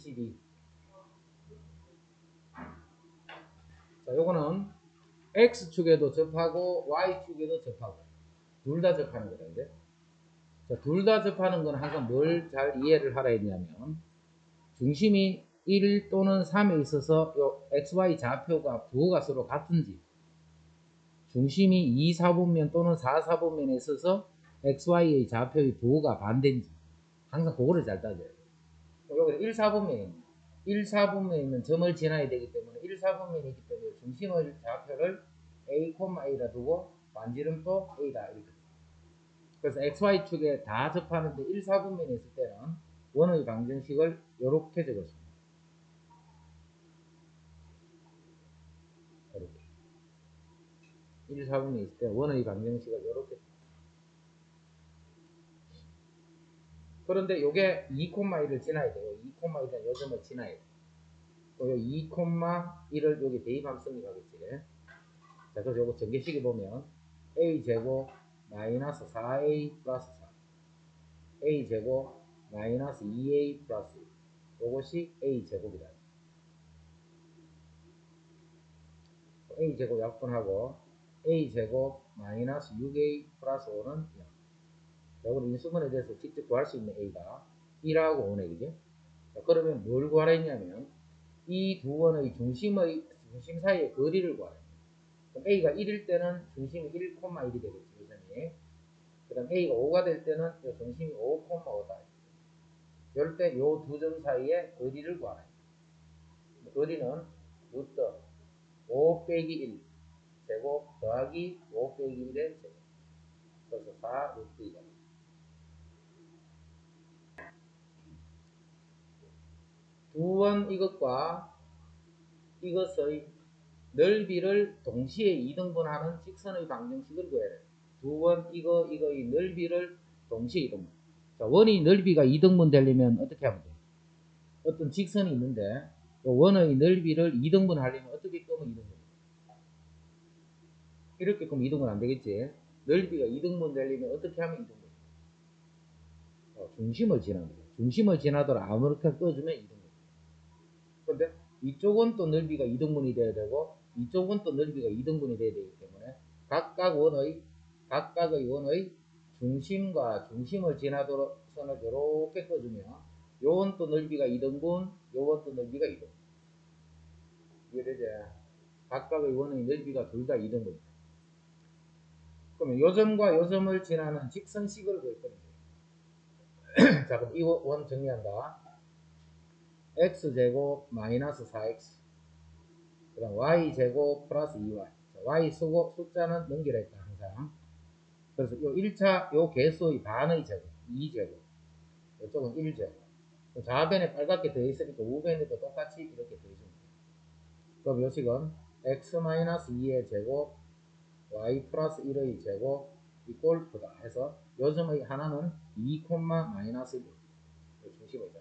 12. 자, 요거는 X축에도 접하고 Y축에도 접하고 둘 다 접하는 거다. 이제. 자, 둘 다 접하는 건 항상 뭘 잘 이해를 하라 했냐면 중심이 1 또는 3에 있어서 요 XY 좌표가 부호가 서로 같은지 중심이 2, 4분면 또는 4, 4분면에 있어서 XY의 좌표의 부호가 반대인지 항상 그거를 잘 따져요. 여기 1, 4분면에 1, 4분면에 있는 점을 지나야 되기 때문에 1, 4분면이 있기 때문에 중심의 좌표를 A, A라 두고 반지름도 A다 이렇게. 그래서 XY축에 다 접하는데 1, 4분면에 있을 때는 원의 방정식을 이렇게 적었습니다. 이렇게 1, 4분면에 있을 때 원의 방정식을 이렇게. 그런데 요게 2,1을 지나야 돼요. 2,1이라는 요점을 지나야 돼요. 요 2,1을 여기 대입하면 성립하겠지. 자, 그래서 요거 전개식에 보면 a제곱 마이너스 4a 플러스 4 a제곱 마이너스 2a 플러스 1 요것이 a제곱이다. a제곱 약분하고 a제곱 마이너스 6a 플러스 5는 0. 요거는 인수분해에 대해서 직접 구할 수 있는 a가 1하고 5네. 그죠? 자, 그러면 뭘 구하라 했냐면 이 두 원의 중심 사이의 거리를 구하라. 그럼 a가 1일 때는 중심이 1,1이 되겠지. 요점이. 그 다음 a가 5가 될 때는 요 중심이 5,5다. 이럴 때 요 두 점 사이의 거리를 구하라. 거리는 루트 5 빼기 1 제곱 더하기 5 빼기 1의 제곱. 그래서 4 루트 2가. 두 원 이것과 이것의 넓이를 동시에 2등분하는 직선의 방정식을 구해야 돼. 두 원 이거의 넓이를 동시에 2등분. 자, 원의 넓이가 2등분 되려면 어떻게 하면 돼? 어떤 직선이 있는데 원의 넓이를 2등분 하려면 어떻게 끄면 2등분? 이렇게 끄면 2등분 안 되겠지? 넓이가 2등분 되려면 어떻게 하면 2등분? 중심을 지나는 거죠. 중심을 지나도록 아무렇게 꺼주면 2등분. 근데 이쪽은 또 넓이가 2등분이 돼야 되고 이쪽은 또 넓이가 2등분이 돼야 되기 때문에 각각의 원의 중심과 중심을 지나도록 선을 이렇게 꺼주면 요건 또 넓이가 2등분, 요건 또 넓이가 2등분. 이해되지? 각각의 원의 넓이가 둘 다 2등분. 그러면 요점과 요점을 지나는 직선식을 구했거든요. 자, 그럼 이 원 정리한다. x제곱 마이너스 4x 그 다음 y제곱 플러스 2y. y 쓰고 숫자는 넘기라 했다 항상. 그래서 요 1차 요 개수의 반의 제곱 2제곱, 이쪽은 1제곱. 좌변에 빨갛게 되어 있으니까 우변에도 똑같이 이렇게 되어 있습니다. 그럼 요식은 x-2의 제곱 y 플러스 1의 제곱 이꼴 그다 해서 요점의 하나는 2, 마이너스 1 중심의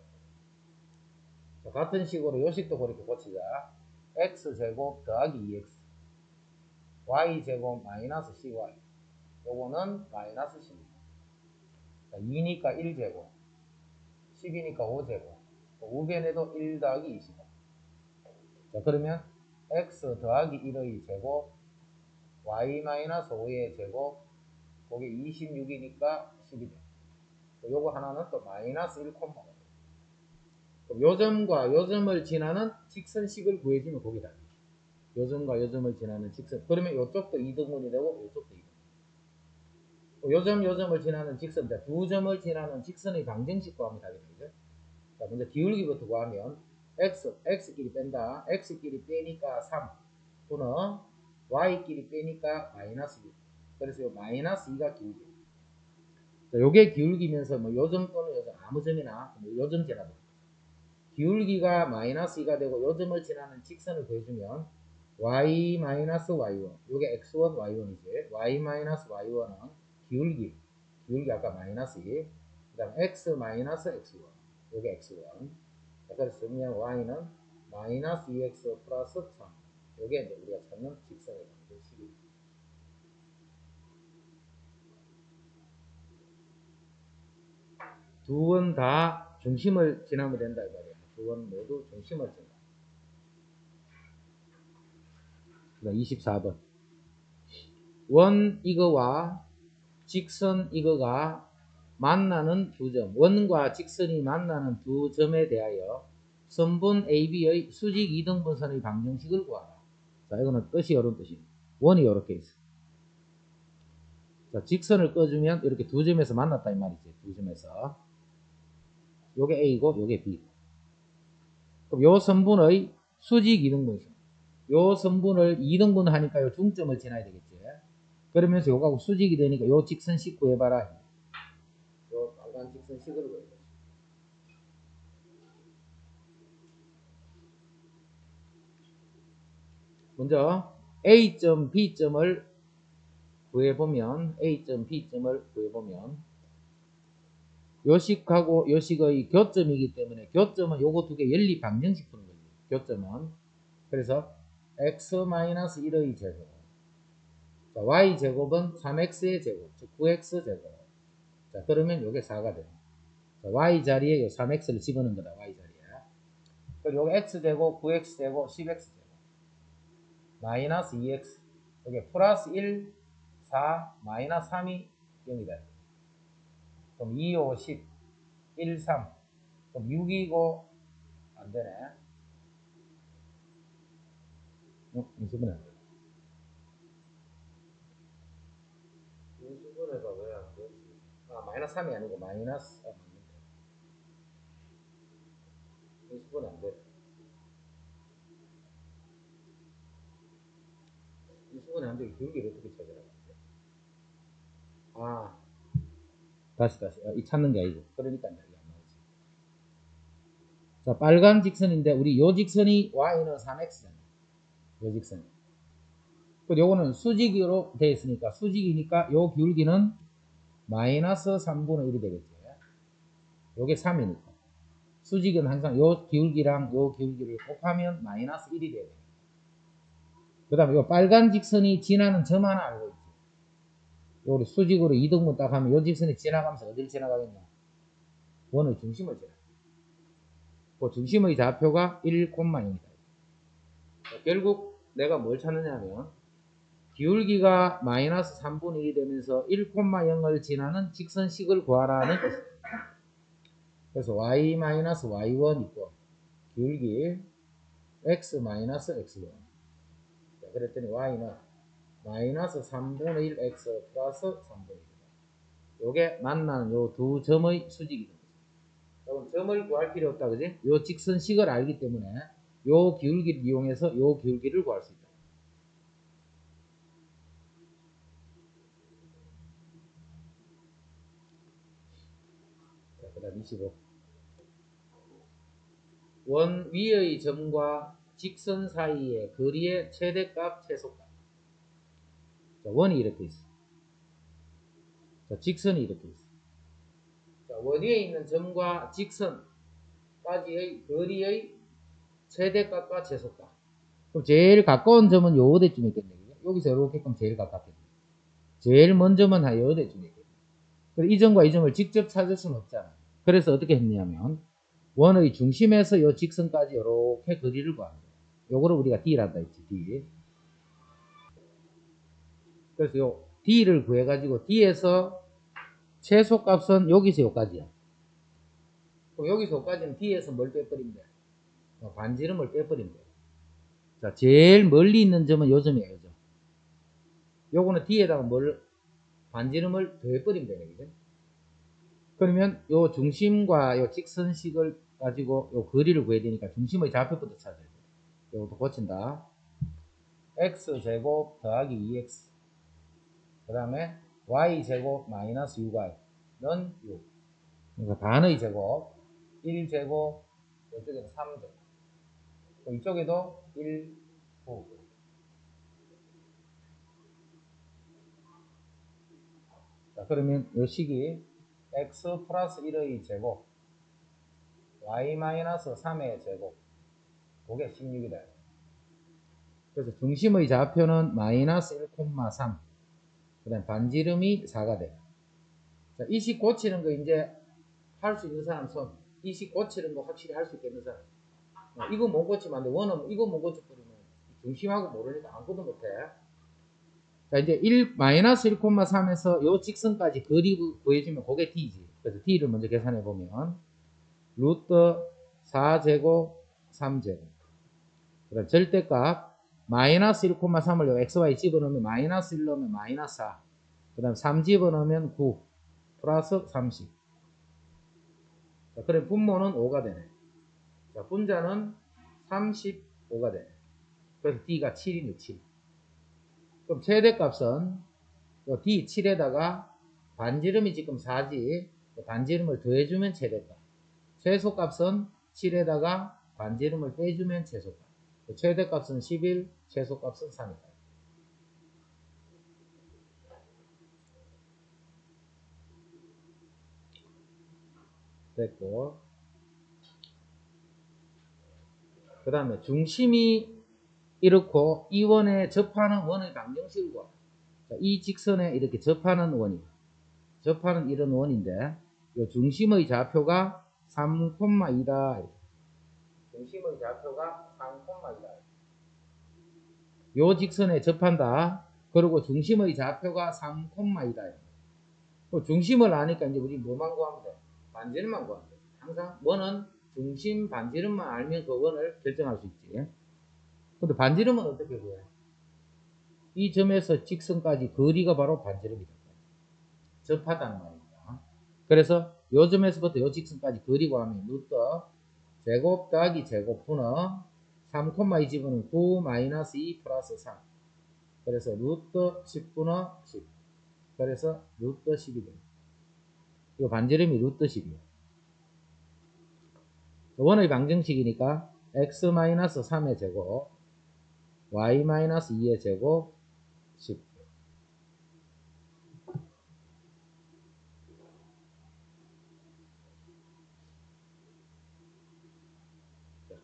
자, 같은 식으로 요식도 그렇게 고치자. x제곱 더하기 2x y제곱 마이너스 cy 요거는 마이너스 12. 자, 2니까 1제곱 10이니까 5제곱 우변에도 1 더하기 20. 자, 그러면 x 더하기 1의 제곱 y 마이너스 5의 제곱 그게 26이니까 12돼. 요거 하나는 또 마이너스 1,5. 요점과 요점을 지나는 직선식을 구해주면 거기다. 요점과 요점을 지나는 직선. 그러면 요쪽도 2등분이 되고 요쪽도 2등분. 요점을 지나는 직선. 두 점을 지나는 직선의 방정식 구하면 되겠죠. 자, 먼저 기울기부터 구하면 x끼리 뺀다. x끼리 빼니까 3 또는 y끼리 빼니까 마이너스 6. 그래서 요 마이너스 2가 기울기. 자, 요게 기울기면서 뭐 요점 또는 요점 아무 점이나 뭐 요점 지나도 기울기가 마이너스 2가 되고 요점을 지나는 직선을 구해주면 y 마이너스 y1 요게 x1 y1이지. y 마이너스 y1은 기울기 아까 마이너스 2 그 다음 x 마이너스 x1 요게 x1. 그래서 정리한 y는 마이너스 2x 플러스 3 요게 이제 우리가 찾는 직선의 방정식입니다. 두 번 다 중심을 지나면 된다 이 말이야. 두 두 원 모두 중심을 정한다. 24번. 원 이거와 직선 이거가 만나는 두 점, 원과 직선이 만나는 두 점에 대하여 선분 AB의 수직 이등분선의 방정식을 구하라. 자, 이거는 뜻이 이런 뜻입니다. 원이 이렇게 있어. 자, 직선을 꺼주면 이렇게 두 점에서 만났다 이 말이지. 두 점에서. 요게 A고 요게 B고. 그럼 요 선분의 수직 이등분선. 요 선분을 이등분 하니까 요 중점을 지나야 되겠지. 그러면서 요거하고 수직이 되니까 요 직선식 구해봐라. 요 빨간 직선식을 구해봐. 먼저 A점, B점을 구해보면 A점, B점을 구해보면 요식하고 요식의 교점이기 때문에 교점은 요거 두 개 연립 방정식 푸는 거지. 교점은 그래서 x-1의 제곱, 자, y제곱은 3x의 제곱, 즉 9x 제곱. 자, 그러면 요게 4가 돼요. 자, y 자리에 요 3x를 집어넣은 거다. y 자리에. 그리고 요게 x제곱, 9x제곱, 10x제곱 마이너스 2x, 여기 플러스 1, 4, 마이너스 3이 0이다. 그럼 2, 5, 10, 1, 3. 그럼 6이고, 안 되네. 20분에 안 돼. 20분에가 왜 안 되지? 아, 마이너스 3이 아니고, 마이너스, 맞는데. 20분에 안 돼. 20분에 안 돼. 기울기를 어떻게 찾으라고? 아, 다시. 이 찾는 게 아니고. 그러니까 이게 안 나오지. 자, 빨간 직선인데, 우리 요 직선이 y는 3x잖아. 요 직선. 그리고 요거는 수직으로 되어 있으니까, 수직이니까 요 기울기는 마이너스 3분의 1이 되겠지. 요게 3이니까. 수직은 항상 요 기울기랑 요 기울기를 곱하면 마이너스 1이 돼야 돼. 그 다음에 요 빨간 직선이 지나는 점 하나 알고 있지. 요리 수직으로 이등분 딱 하면 요 직선이 지나가면서 어딜 지나가겠냐. 원의 중심을 지나. 그 중심의 좌표가 1,0이다. 결국 내가 뭘 찾느냐면 기울기가 마이너스 3분의 1이 되면서 1,0을 지나는 직선식을 구하라는 뜻입니다. 그래서 y-y1 있고 기울기 x-x1. 그랬더니 y는 마이너스 3분의 1x 플러스 3분의 1이다. 요게 만나는 요 두 점의 수직이 됩니다. 그럼 점을 구할 필요 없다, 그지? 요 직선식을 알기 때문에 요 기울기를 이용해서 요 기울기를 구할 수 있다. 자, 그 다음 25. 원 위의 점과 직선 사이의 거리의 최대값, 최소값. 자, 원이 이렇게 있어. 자, 직선이 이렇게 있어. 자, 원 위에 있는 점과 직선까지의 거리의 최대값과 최소값. 그럼 제일 가까운 점은 요 어디쯤 있겠네. 여기서 이렇게 그럼 제일 가깝겠네. 제일 먼 점은 요 어디쯤 있겠네. 이 점과 이 점을 직접 찾을 수는 없잖아. 그래서 어떻게 했냐면 원의 중심에서 요 직선까지 이렇게 거리를 구하는 거야. 요거를 우리가 D란다 했지. D. 그래서 요 D를 구해가지고 D에서 최소값은 여기서 여기까지야. 그럼 여기서 여기까지는 D에서 뭘 빼버리면 돼? 반지름을 빼버리면 돼. 자, 제일 멀리 있는 점은 요 점이에요. 요 점. 요거는 D에다가 반지름을 더해버리면 되네. 그죠? 그러면 요 중심과 요 직선식을 가지고 요 거리를 구해야 되니까 중심의 좌표부터 찾아야 돼. 요것도 고친다. x제곱 더하기 2x. 그 다음에 y제곱 마이너스 6y는 6. 그러니까 반의 제곱 1제곱, 이쪽에는 3제곱, 이쪽에도 1, 9. 자, 그러면 요 식이 x 플러스 1의 제곱 y 마이너스 3의 제곱, 그게 16이다. 그래서 중심의 좌표는 마이너스 1,3. 그 다음 반지름이 4가 돼. 자, 이 식 고치는 거 이제 할 수 있는 사람 손. 이 식 고치는 거 확실히 할 수 있겠는 사람. 이거 못 고치면 안 돼. 원은 이거 못 고쳐버리면 중심하고 모르니까 아무것도 못해. 자, 이제 1-1,3에서 요 직선까지 거리 구해주면 그게 D지. 그래서 D를 먼저 계산해보면, 루트 4제곱, 3제곱. 그 다음 절대값, 마이너스 1,3을 요 XY 집어넣으면 마이너스 1 넣으면 마이너스 4. 그 다음 3 집어넣으면 9, 플러스 30. 자, 그래 분모는 5가 되네. 자, 분자는 35가 되네. 그래서 D가 7이네, 7. 그럼 최대값은 D 7에다가 반지름이 지금 4지. 반지름을 더해주면 최대값. 최소값은 7에다가 반지름을 빼주면 최소값. 최대값은 11, 최소값은 3이다. 됐고. 그 다음에 중심이 이렇고 이 원에 접하는 원의 방정식을 구하라. 이 직선에 이렇게 접하는 원이, 접하는 이런 원인데, 이 중심의 좌표가 3,2다. 중심의 좌표가 3,2다. 요 직선에 접한다. 그리고 중심의 좌표가 3,2다. 중심을 아니까 이제 우리 뭐만 구하면 돼? 반지름만 구하면 돼. 항상 원은 중심 반지름만 알면 그 원을 결정할 수 있지. 근데 반지름은 어떻게 구해? 이 점에서 직선까지 거리가 바로 반지름이다. 접하다는 말입니다. 그래서 요 점에서부터 요 직선까지 거리 구하면 루트 제곱 더하기 제곱 분의 3,2 집어는 9 마이너스 2 플러스 3. 그래서 루트 10분의 10. 그래서 루트 10이 됩니다. 이 반지름이 루트 10이에요. 원의 방정식이니까 x-3의 제곱, y-2의 제곱, 10.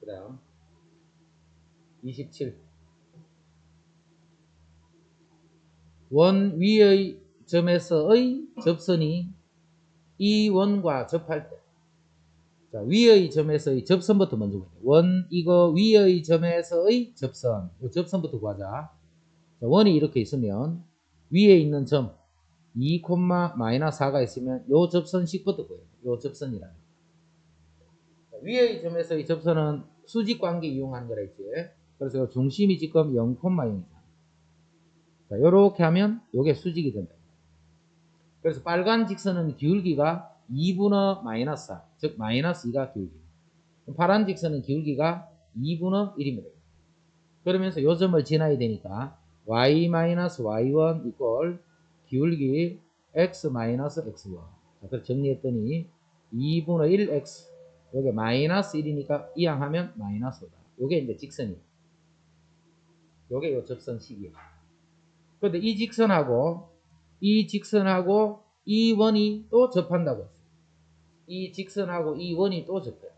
그 다음 27. 원 위의 점에서의 접선이 이 원과 접할 때, 자, 위의 점에서의 접선부터 먼저 보자. 이거 위의 점에서의 접선, 이 접선부터 구하자. 자, 원이 이렇게 있으면 위에 있는 점 2, 마이너스 4가 있으면 요 접선식부터 구해요. 요 접선이라는. 위의 점에서의 접선은 수직 관계 이용하는 거라 했지. 그래서 중심이 지금 0,0이다. 자, 요렇게 하면 요게 수직이 된다. 그래서 빨간 직선은 기울기가 2분의 마이너스 4, 즉 마이너스 2가 기울기. 파란 직선은 기울기가 2분의 1입니다. 그러면서 요 점을 지나야 되니까 y-y1 이꼴 기울기 x-x1. 자, 그래서 정리했더니 2분의 1x, 여기 마이너스 1이니까 이항하면 마이너스 5다. 요게 이제 직선이에요. 요게 요 접선식이에요. 그런데 이 직선하고 이 원이 또 접한다고 했어요. 이 직선하고 이 원이 또 접해요.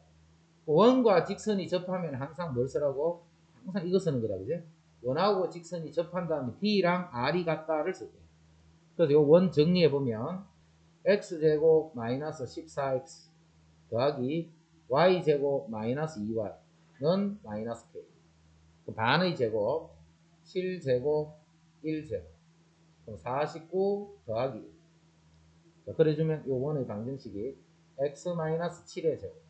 원과 직선이 접하면 항상 뭘 쓰라고? 항상 이거 쓰는 거다, 그지? 원하고 직선이 접한 다음에 D랑 R이 같다를 쓸 거예요. 그래서 요 원 정리해보면 x제곱 마이너스 14x 더하기 y제곱 마이너스 2y는 마이너스 k. 반의 제곱 7제곱 1제곱 그럼 49 더하기 1. 자, 그래주면 요 원의 방정식이 x-7의 제곱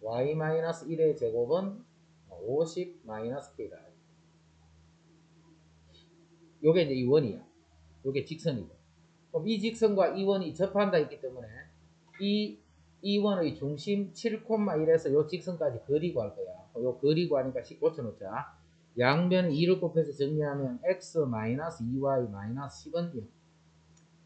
y-1의 제곱은 50 k다. 요게 이제 이 원이야. 요게 직선이고. 그럼 이 직선과 이 원이 접한다 했기 때문에 이 원의 중심 7,1에서 요 직선까지 거리 구할 거야. 요 거리 구하니까 10 고쳐놓자. 양변에 2를 곱해서 정리하면 x-2y-10은 0.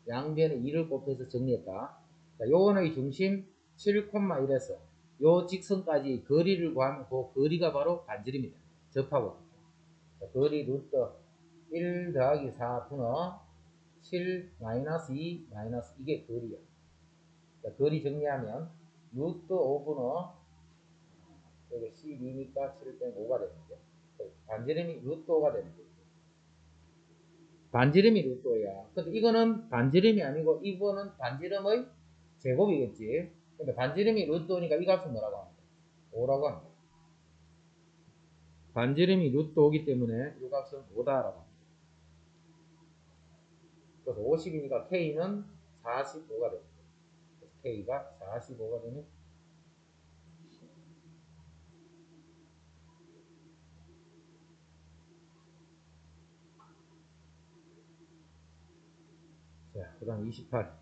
양변에 2를 곱해서 정리했다. 자, 요 원의 중심 7,1에서 요 직선까지 거리를 구하면 그 거리가 바로 반지름이다. 접하고. 자, 거리 루트 1 더하기 4 분의 7 마이너스 2 마이너스 이게 거리야. 자, 거리 정리하면 루트 5분의 여기 12니까 7 빼면 5가 되는데 반지름이 루트 5가 되는 거죠. 반지름이 루트 5야. 근데 이거는 반지름이 아니고 이거는 반지름의 제곱이겠지. 근데 반지름이 루트 5니까 이 값은 뭐라고 합니까? 5라고 합니다. 반지름이 루트 5기 때문에 이 값은 5다라고 합니다. 그래서 50이니까 K는 45가 됩니다. 그래서 K가 45가 되면 자, 그 다음 28.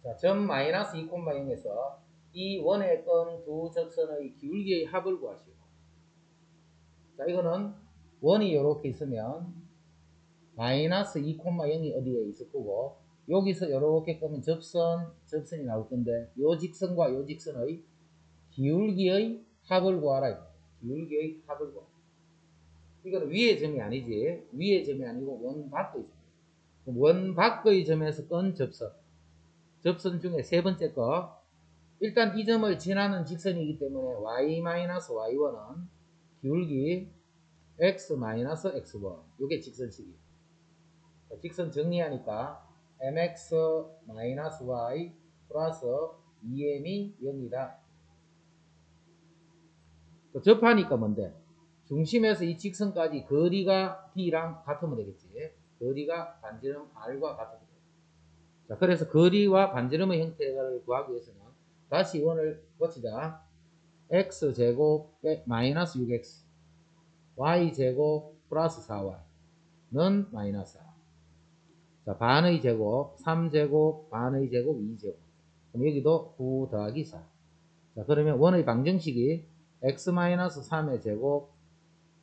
자, 점 마이너스 2,0에서 이 원의 건 두 접선의 기울기의 합을 구하시오. 자, 이거는 원이 이렇게 있으면 마이너스 2,0이 어디에 있을 거고, 여기서 이렇게 끄면 접선이 나올 건데, 요 직선과 요 직선의 기울기의 합을 구하라. 기울기의 합을 구하라. 이거는 위의 점이 아니지. 위의 점이 아니고 원 밖의 점. 원 밖의 점에서 끈 접선. 접선 중에 세 번째 거. 일단 이 점을 지나는 직선이기 때문에 y-y1은 기울기 x-x1. 이게 직선식이에요. 직선 정리하니까 mx-y 플러스 2m이 0이다. 접하니까 뭔데? 중심에서 이 직선까지 거리가 d랑 같으면 되겠지. 거리가 반지름 r과 같으면 돼. 자, 그래서 거리와 반지름의 형태를 구하기 위해서는 다시 원을 고치자. x제곱 마이너스 6x y제곱 플러스 4y는 마이너스 4. 자, 반의 제곱 3제곱 반의 제곱 2제곱. 그럼 여기도 9 더하기 4. 자, 그러면 원의 방정식이 x-3의 제곱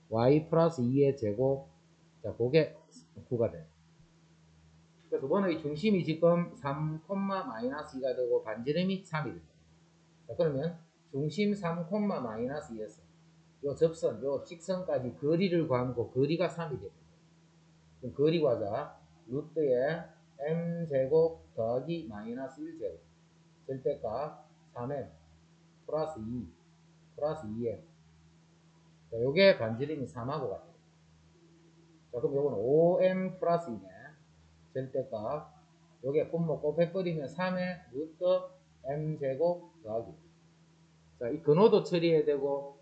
y 플러스 2의 제곱. 자, 그게 9가 돼요. 그래서 원의 중심이 지금 3, 마이너스 2가 되고 반지름이 3이 됩니다. 자, 그러면 중심 3, 마이너스 2에서 요 접선, 요 직선까지 거리를 구하면 그 거리가 3이 됩니다. 그럼 거리 구하자. 루트에 m제곱 더하기 마이너스 1제곱. 절대값 3m 플러스 2 플러스 2m. 자, 요게 반지름이 3하고 같아요. 자, 그럼 요거는 5m 플러스 2네. 절대값. 요게 분모 곱해버리면 3의 루트 m제곱 더하기. 자, 이 근호도 처리해야 되고,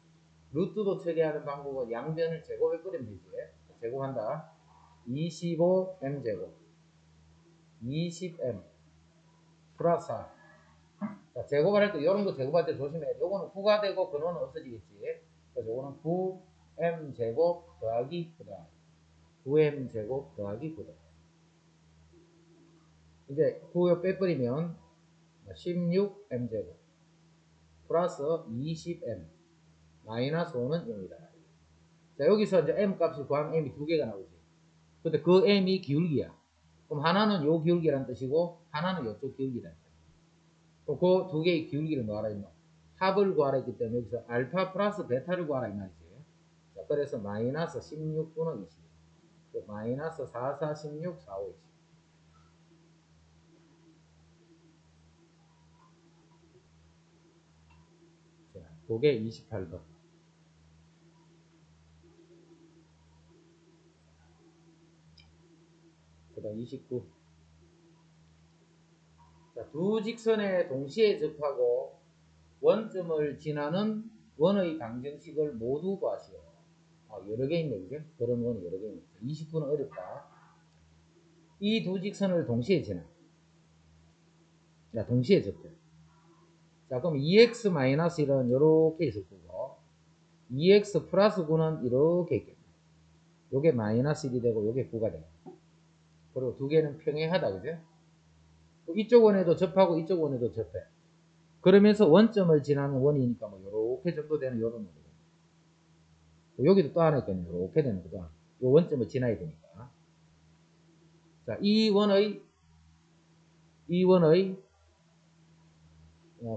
루트도 처리하는 방법은 양변을 제곱해버리면 되지. 제곱한다. 25m제곱. 20m. 플러스 4. 자, 제곱을 할 때, 이런 거 제곱할 때 조심해. 요거는 9가 되고, 근호는 없어지겠지. 그래서 요거는 9m제곱 더하기 9다. 9m제곱 더하기 9다. 이제 9요 빼버리면 16m제곱 플러스 20m 마이너스 5는 0이다. 자, 여기서 이제 m 값을 구하면 m이 두 개가 나오지. 근데 그 m이 기울기야. 그럼 하나는 요 기울기란 뜻이고 하나는 요쪽 기울기란 뜻이야. 그럼 그 두 개의 기울기를 구하라 임마. 합을 구하라 했기 때문에 여기서 알파 플러스 베타를 구하라 이 말이지. 자, 그래서 마이너스 16분의 20. 마이너스 4, 4, 16, 4, 5, 20. 자, 그게 28번. 그 다음 29. 자, 두 직선에 동시에 접하고 원점을 지나는 원의 방정식을 모두 구하시오. 여러 개 있네, 그죠? 그런 원이 여러 개 있네. 29는 어렵다. 이 두 직선을 동시에 지나. 자, 동시에 접해. 자, 그럼 2x-1은 이렇게 있을 거고, 2x 플러스 9는 이렇게 있겠네. 요게 마이너스 1이 되고, 요게 9가 되고. 그리고 두 개는 평행하다, 그죠? 이쪽 원에도 접하고, 이쪽 원에도 접해. 그러면서 원점을 지나는 원이니까 뭐 요렇게 정도 되는 요런 원이거든요. 여기도 또 하나 있거든요. 요렇게 되는 거죠. 요 원점을 지나야 되니까. 자, 이 원의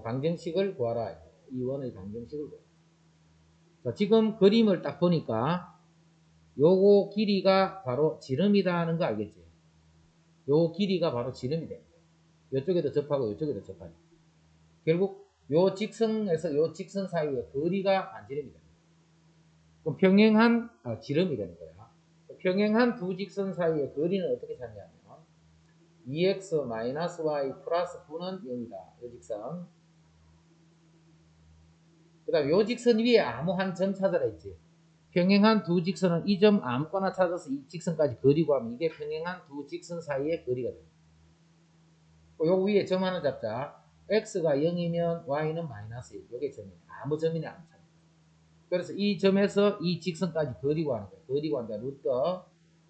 방정식을 구하라. 이 원의 방정식을 구하라. 자, 지금 그림을 딱 보니까 요거 길이가 바로 지름이다 하는 거 알겠지? 요 길이가 바로 지름이 됩니다. 요쪽에도 접하고 요쪽에도 접하니. 결국 요 직선에서 요 직선 사이의 거리가 반지름이 됩니다. 그럼 평행한 지름이 되는 거야. 평행한 두 직선 사이의 거리는 어떻게 찾냐면 2x-y 플러스 9는 0이다. 요 직선. 그 다음에 요 직선 위에 아무 한 점 찾아라 했지. 평행한 두 직선은 이 점 아무거나 찾아서 이 직선까지 거리고 하면 이게 평행한 두 직선 사이의 거리가 됩니다. 요 위에 점 하나 잡자. x가 0이면 y는 마이너스 1. 요게 점이네. 아무 점이나 안 찾아. 그래서 이 점에서 이 직선까지 거리고 하는 거예요. 거리고 한다. 루트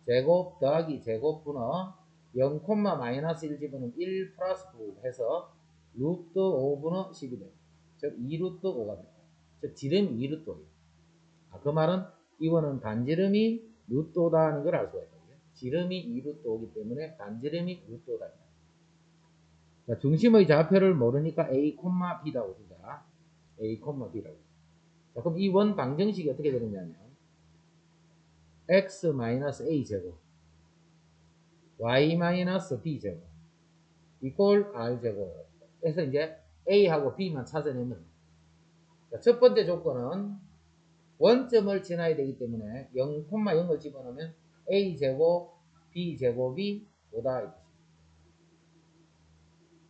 제곱 더하기 제곱 분어 0, 마이너스 1 집어넣으면 1 플러스 9 해서 루트 5분의 10이 됩니다. 즉 2루트 5가 됩니다. 즉 지름이 2루트 5예요. 그 말은 이거는 반지름이 루트 5다는 걸 알 수가 있다. 지름이 2루트 5이기 때문에 반지름이 루트 5다. 자, 중심의 좌표를 모르니까 A, B라고 쓰자. A, B라고. 자, 그럼 이 원 방정식이 어떻게 되느냐면 x-a 제곱 y-b 제곱 이꼴 r 제곱 해서 이제 a하고 b만 찾아내면 자, 첫 번째 조건은 원점을 지나야 되기 때문에 0, 0을 집어넣으면 a 제곱 b 제곱이 5다.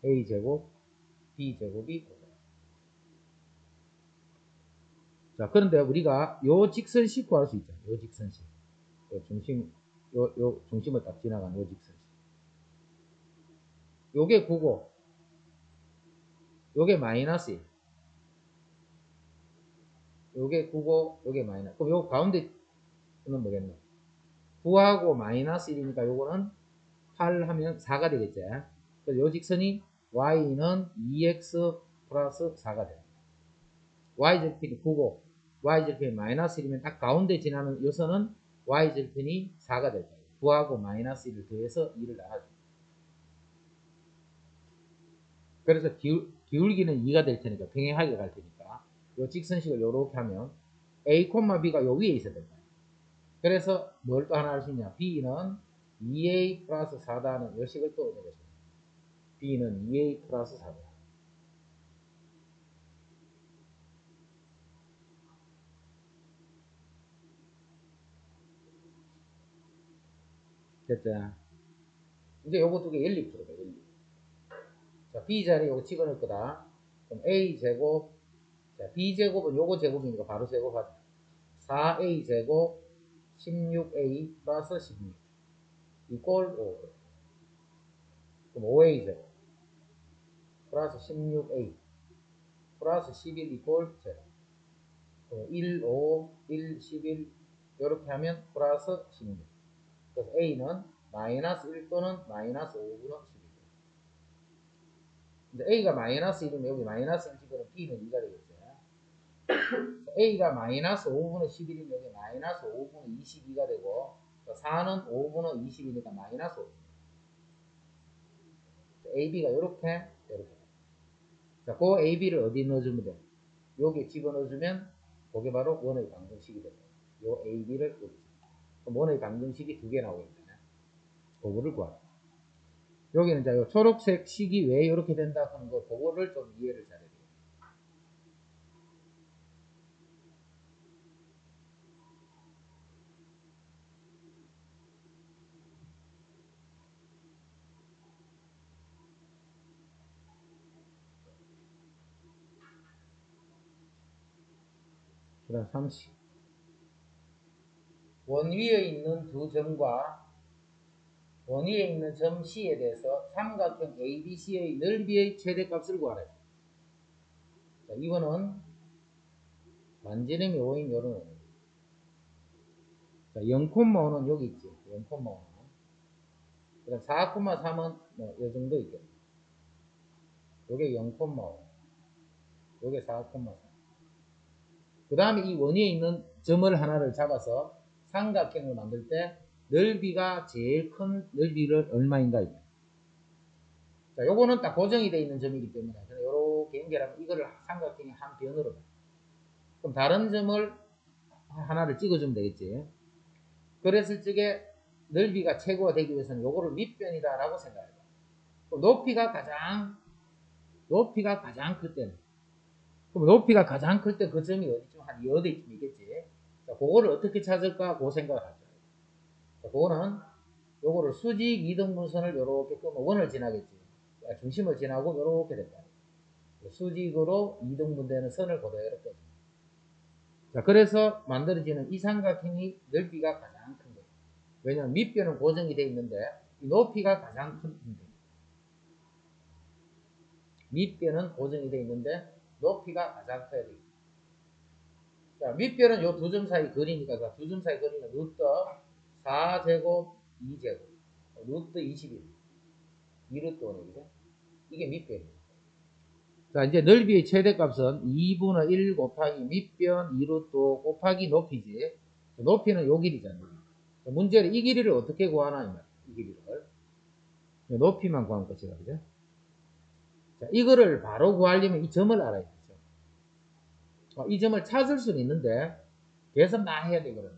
a 제곱 b 제곱이 5다. 자, 그런데 우리가 요 직선식 구할 수 있죠. 요 직선식. 요 중심을 딱 지나가는 요 직선식. 요게 9고, 요게 마이너스 1. 요게 9고, 요게 마이너스. 그럼 요 가운데는 뭐겠노? 9하고 마이너스 1이니까 요거는 8 하면 4가 되겠지. 그래서 요 직선이 y는 2x 플러스 4가 됩니다. y절편이 9고, y절편이 마이너스 1이면 딱 가운데 지나는 요선은 y절편이 4가 될 거예요. 9하고 마이너스 1을 더해서 2를 나눠줍니다. 그래서 기울기는 2가 될 테니까 평행하게 갈 테니까 요 직선식을 요렇게 하면 a, b가 요 위에 있어야 된다. 그래서 뭘 또 하나 할 수 있냐? b는 2a 플러스 4다는 요 식을 또 내겠습니다. b는 2a 플러스 4다. 됐죠? 이제 요거 두 개 연립 들어가, 연립. 자, b 자리에 요거 집어넣을 거다. 그럼 a 제곱, 자, b 제곱은 요거 제곱이니까 바로 제곱하자. 4a 제곱 16a 플러스 16 이꼴 5. 그럼 5a 제곱 플러스 16a 플러스 11 이꼴 0. 1, 5, 1, 11 이렇게 하면 플러스 16. 그래서 a는 마이너스 1 또는 마이너스 5분의 11. 근데 a가 마이너스 1이면 여기 마이너스 1 집어넣으면 b는 2가 되겠죠. a가 마이너스 5분의 11이면 여기 마이너스 5분의 22가 되고 4는 5분의 20이니까 마이너스 5. ab가 이렇게 자, 그 ab를 어디 넣어주면 돼? 여기 집어넣어주면 그게 바로 원의 방정식이 됩니다. 요 ab를 여기. 그럼 원의 방정식이 두 개 나오겠네. 그거를 구하라. 여기는 이제 요 초록색 식이 왜 이렇게 된다 하는 거 그거를 좀 이해를 잘해야 돼요. 그 다음 30. 원 위에 있는 두 점과 원 위에 있는 점 C에 대해서 삼각형 ABC의 넓이의 최대값을 구하라. 자, 이거는 반지름이 5인 요런 원이. 자, 0,5는 여기 있지. 0,5는. 그 다음 4,3은 뭐, 요 정도 있겠네. 요게 0,5. 요게 4,3. 그 다음에 이 원위에 있는 점을 하나를 잡아서 삼각형을 만들 때 넓이가 제일 큰 넓이를 얼마인가 이거. 자, 요거는 딱 고정이 되어 있는 점이기 때문에 그냥 요렇게 연결하면 이거를 삼각형의 한 변으로 봐. 그럼 다른 점을 하나를 찍어주면 되겠지. 그랬을 적에 넓이가 최고가 되기 위해서는 요거를 밑변이다 라고 생각해봐. 높이가 가장 클 때는 그럼 높이가 가장 클 때 그 점이 어디쯤 한 여대쯤 있겠지. 자, 그거를 어떻게 찾을까 그 생각을 하죠. 자, 그거는 요거를 수직 이등분선을 요렇게 끄면 원을 지나겠지. 중심을 지나고 요렇게 된다. 수직으로 이등분되는 선을 그대로 끄죠. 자, 그래서 만들어지는 이 삼각형이 넓이가 가장 큰 거예요. 왜냐하면 밑변은 고정이 되어 있는데 이 높이가 가장 큰 문제입니다. 밑변은 고정이 되어 있는데 높이가 가장 커야 됩니다. 자, 밑변은 요 두 점 사이 거리니까 두 점 사이 거리는 루트 4제곱 2제곱 루트 21 2루트 5네, 그죠? 이게 밑변입니다. 자, 이제 넓이의 최대값은 2분의 1 곱하기 밑변 2루트 5 곱하기 높이지. 높이는 요 길이잖아요. 문제는 이 길이를 어떻게 구하나, 이 말이에요. 이 길이를. 높이만 구하면 끝이다, 그죠? 자, 이거를 바로 구하려면 이 점을 알아야 되죠. 이 점을 찾을 수는 있는데, 계산 많이 해야 되거든.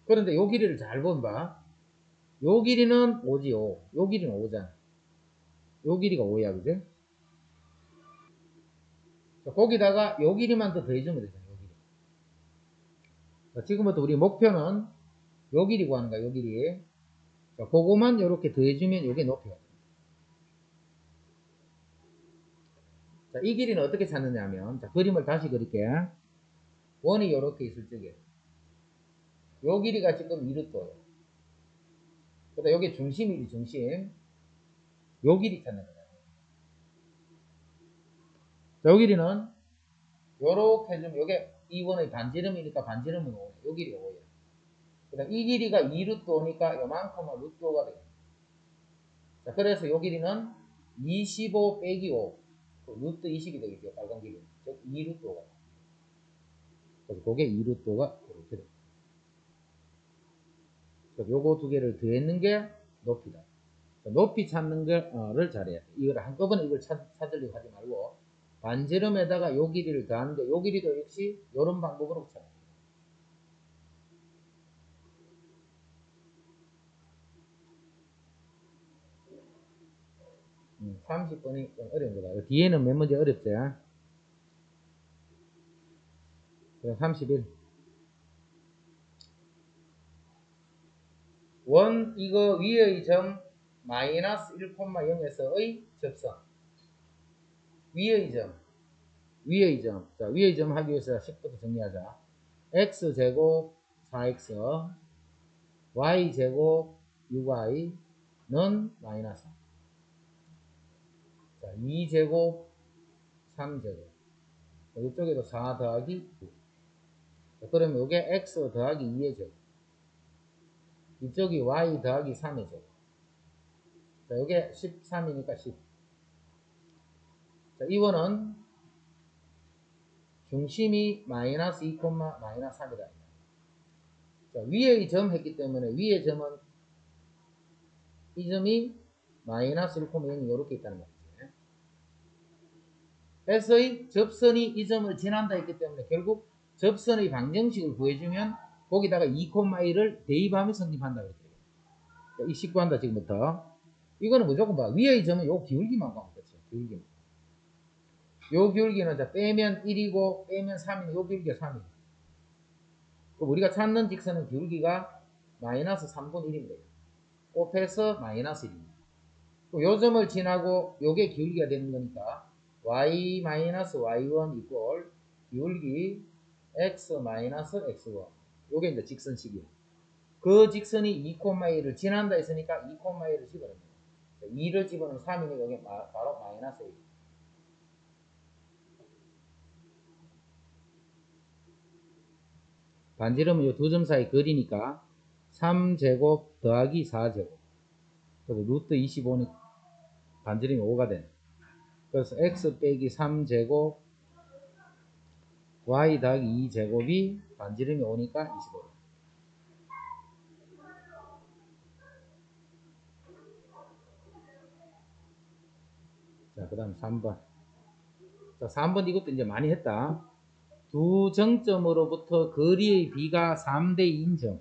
그런데 요 길이를 잘 보면 봐. 요 길이는 5지, 5. 요 길이는 5잖아. 요 길이가 5야, 그죠? 자, 거기다가 요 길이만 더 더해주면 되잖아, 요 길이. 자, 지금부터 우리 목표는 요 길이 구하는 거야, 요 길이. 자, 그거만 요렇게 더해주면 요게 높이가 됩니다. 자, 이 길이는 어떻게 찾느냐 하면, 자, 그림을 다시 그릴게요. 원이 요렇게 있을 적에, 요 길이가 지금 2루트예요. 그다음 요게 중심이지, 중심. 요 길이 찾는 거다. 자, 요 길이는 요렇게 해주면 요게 2번의 반지름이니까 반지름은 5네. 요 길이 5예요. 그 다음 이 길이가 2루트 5니까 요만큼은 루트 5가 돼요. 자, 그래서 요 길이는 25 빼기 5. 루트 20이 되겠죠. 빨간 길이. 즉 2루트 5가. 그래서 그게 2루트 5가 이렇게 돼요. 요거 두 개를 더했는 게 높이다. 높이 찾는 거를 잘해야 돼. 이걸 한꺼번에 이걸 찾으려고 하지 말고 반지름에다가 요 길이를 더하는데 요 길이도 역시 요런 방법으로 찾아. 30번이 좀 어려운 거다. 뒤에는 몇 문제 어렵지? 그럼 31. 원 이거 위의 점 마이너스 1,0에서의 접선. 위의 점. 위의 점. 자, 위의 점 하기 위해서 10부터 정리하자. x제곱 4x y제곱 6y는 마이너스. 자, 2제곱 3제곱. 이쪽에도 4 더하기 9. 자, 그러면 이게 x 더하기 2의 제곱. 이쪽이 y 더하기 3의 제곱. 자, 이게 13이니까 10. 자, 이거는 중심이 마이너스 2, 마이너스 3이다. 자, 위의 점 했기 때문에 위의 점은 이 점이 마이너스 1,0이 이렇게 있다는 거지. S의 접선이 이 점을 지난다 했기 때문에 결국 접선의 방정식을 구해주면 거기다가 2,1을 대입하며 성립한다 그랬어요. 이 식구한다 지금부터. 이거는 무조건 봐. 위의 점은 요 기울기만 가면 되죠. 기울기만. 요 기울기는 자 빼면 1이고 빼면 3이고 요 기울기가 3이에요. 우리가 찾는 직선은 기울기가 마이너스 3분의 1입니다. 곱해서 마이너스 1입니다. 요 점을 지나고 요게 기울기가 되는 거니까 y 마이너스 y1 이꼴 기울기 x 마이너스 x1. 요게 이제 직선식이에요. 그 직선이 2,1을 지난다 했으니까 2,1을 집어넣습니다. 2를 집어넣으면 3이니까 여기 바로 마이너스 1. 반지름은 이 두 점 사이 거리니까 3제곱 더하기 4제곱. 그래서 루트 25니까 반지름이 5가 되네. 그래서 x 빼기 3제곱 y 더하기 2제곱이 반지름이 5니까 25. 자, 그 다음 3번. 자, 3번 이것도 이제 많이 했다. 두 정점으로부터 거리의 비가 3대 2인 점.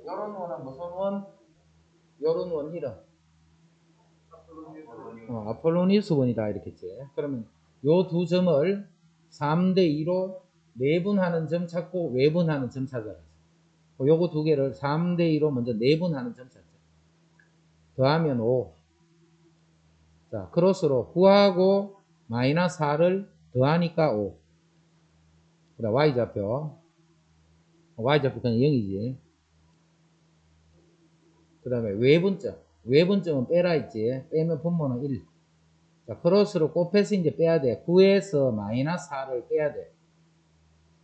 요런 원은 무슨 원? 요런 원 이름. 아폴로니우스 원이다 이렇게 했지. 그러면 요 두 점을 3대 2로 내분하는 점 찾고 외분하는 점 찾아라. 요거 두 개를 3대 2로 먼저 내분하는 점 찾자. 더하면 5. 자, 크로스로 9하고 마이너스 4를 더하니까 5. 그 다음 y좌표. y좌표 그냥 0이지. 그 다음에 외분점. 외분점은 빼라 했지. 빼면 분모는 1. 자, 크로스로 곱해서 이제 빼야 돼. 9에서 마이너스 4를 빼야 돼.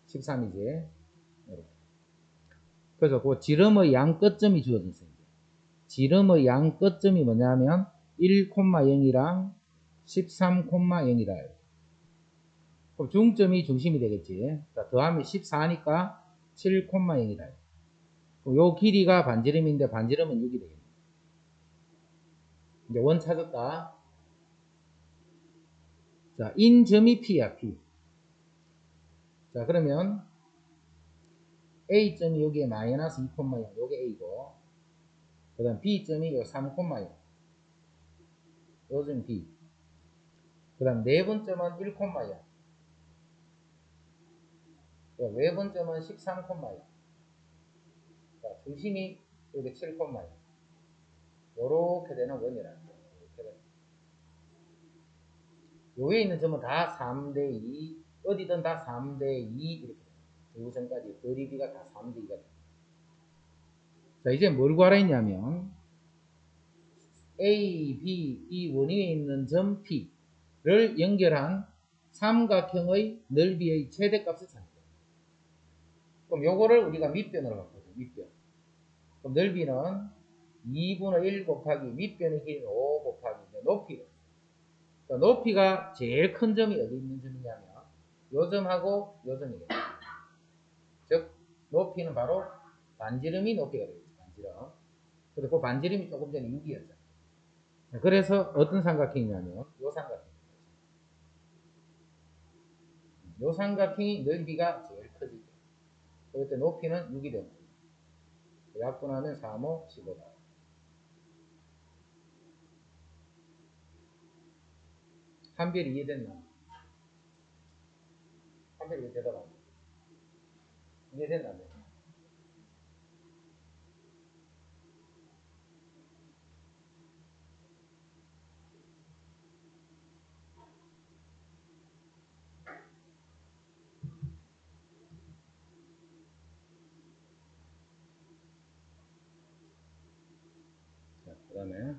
13이지. 이렇게. 그래서 그 지름의 양 끝점이 주어졌어요. 지름의 양 끝점이 뭐냐면 1,0이랑 13,0이다. 그럼 중점이 중심이 되겠지. 자, 더하면 14니까 7,0이다. 요 길이가 반지름인데 반지름은 6이 되겠네. 이제 원 찾았다. 자, 인점이 P야, P. 자, 그러면 A점이 여기에 마이너스 2,0, 요게 A고, 그 다음 B점이 요 3,0, 요점 B. 그 다음 네번점은 1,0, 외번점은 13,0. 자, 중심이 여기 7,0. 요렇게 되는 원이라는 거예요. 요 위에 있는 점은 다 3대2, 어디든 다 3대2 이렇게 돼요. 두 점까지 거리비가 다 3대2가 돼요. 자, 이제 뭘 구하라 했냐면 A, B, 이 원 위에 있는 점 P를 연결한 삼각형의 넓이의 최대값을 찾는 거예요. 그럼 요거를 우리가 밑변으로 바꾸죠. 밑변. 그럼 넓이는 2분의 1 곱하기 밑변의 길이는 5 곱하기 높이를. 그러니까 높이가 제일 큰 점이 어디 있는 점이냐면 요 점하고 요 점이겠죠. 즉 높이는 바로 반지름이 높이가 되겠죠. 반지름. 그리고 그 반지름이 조금 전에 6이었죠. 그래서 어떤 삼각형이냐면 요 삼각형. 요 삼각형이 넓이가 제일 크지. 그때 높이는 6이 됩니다. 약분하면 3, 5, 15다. 한별이 이해됐나? 한별이 왜 대답 안 해? 이해됐나? 자, 그 다음에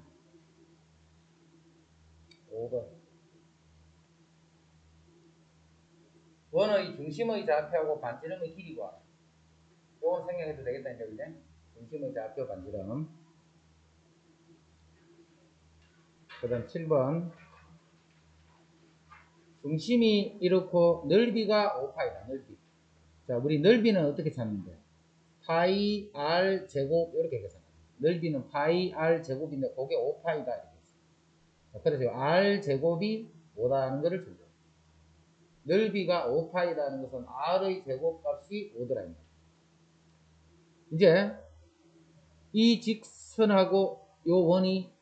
5번. 원의 중심의 좌표하고 반지름의 길이가 요건 생각해도 되겠다 이제 그제? 중심의 좌표 반지름. 그 다음 7번. 중심이 이렇고 넓이가 5파이다. 넓이. 자, 우리 넓이는 어떻게 찾는데? 파이 r 제곱 이렇게 계산합니다. 넓이는 파이 r 제곱인데 그게 5파이다 이렇게 했어요. 그래서 r 제곱이 5다는 것을 주죠. 넓이가 5파이라는 것은 r의 제곱값이 5더라. 이제 이 직선하고 요 원이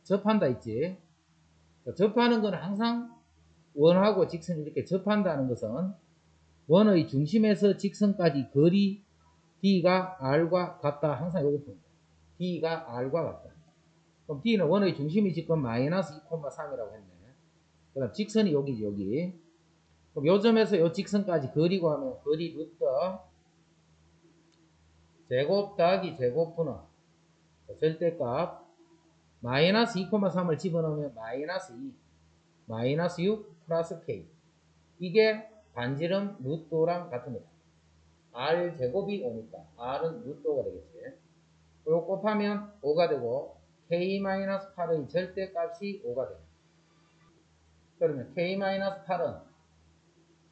접한다 있지. 접하는 건 항상 원하고 직선이 이렇게 접한다는 것은 원의 중심에서 직선까지 거리 D가 R과 같다. 항상 요거 봅니다. D가 R과 같다. 그럼 D는 원의 중심이 지금 마이너스 2,3이라고 했네. 그 다음 직선이 여기지, 여기. 그럼 요 점에서 요 직선까지 거리 구하면 거리 루트 제곱 더하기 제곱분은 절대값 마이너스 2,3을 집어넣으면 마이너스 2, 마이너스 6 플러스 K. 이게 반지름 루트랑 같습니다. R 제곱이 5니까 R은 루트 5가 되겠지. 이거 곱하면 5가 되고 K-8의 절대값이 5가 돼요. 그러면 K-8은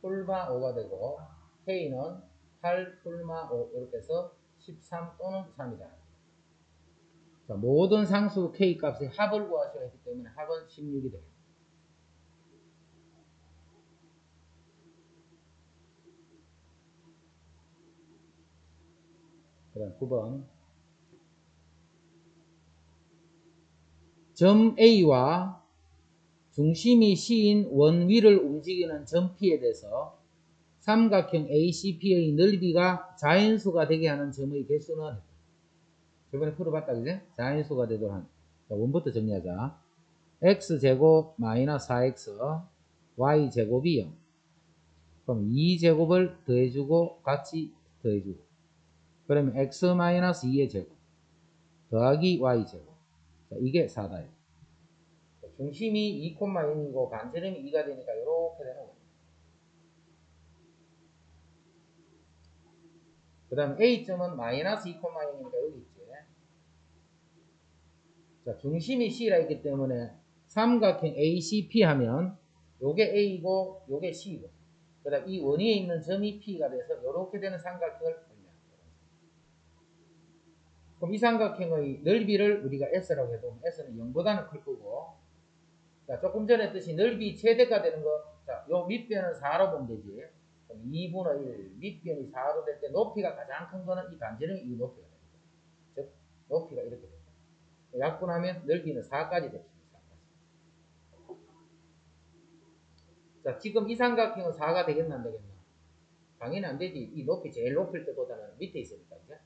풀마 5가 되고 K는 8 풀마 5 이렇게 해서 13 또는 3이다. 자, 모든 상수 K 값의 합을 구하셔야 하기 때문에 합은 16이 됩니다. 그 다음 9번. 점 A와 중심이 C인 원 위를 움직이는 점 P에 대해서 삼각형 ACP의 넓이가 자연수가 되게 하는 점의 개수는 저번에 풀어봤다 그제? 자연수가 되도록 한. 자, 원부터 정리하자. x제곱 마이너스 4x y제곱이 0. 그럼 2제곱을 더해주고 같이 더해주고 그러면 x 마이너스 2의 제곱 더하기 y제곱. 자, 이게 4다. 중심이 2,0이고 반지름이 2가 되니까 이렇게 되는 거예요. 그 다음 A점은 마이너스 2,0이니까 여기 있지. 자, 중심이 C라 있기 때문에 삼각형 ACP 하면 요게 A고 요게 C고 그 다음 이 원위에 있는 점이 P가 돼서 이렇게 되는 삼각형을 의미합니다. 그럼 이 삼각형의 넓이를 우리가 S라고 해도 S는 0보다는 클 거고, 자, 조금 전에 했듯이 넓이 최대가 되는 거, 자, 요 밑변은 4로 보면 되지. 그럼 2분의 1, 밑변이 4로 될 때 높이가 가장 큰 거는 이 반지름이 이 높이가 됩니다. 즉, 높이가 이렇게 됩니다. 약분하면 넓이는 4까지 됩니다. 4까지. 자, 지금 이 삼각형은 4가 되겠나 안 되겠나? 당연히 안 되지. 이 높이 제일 높일 때보다는 밑에 있으니까, 이제.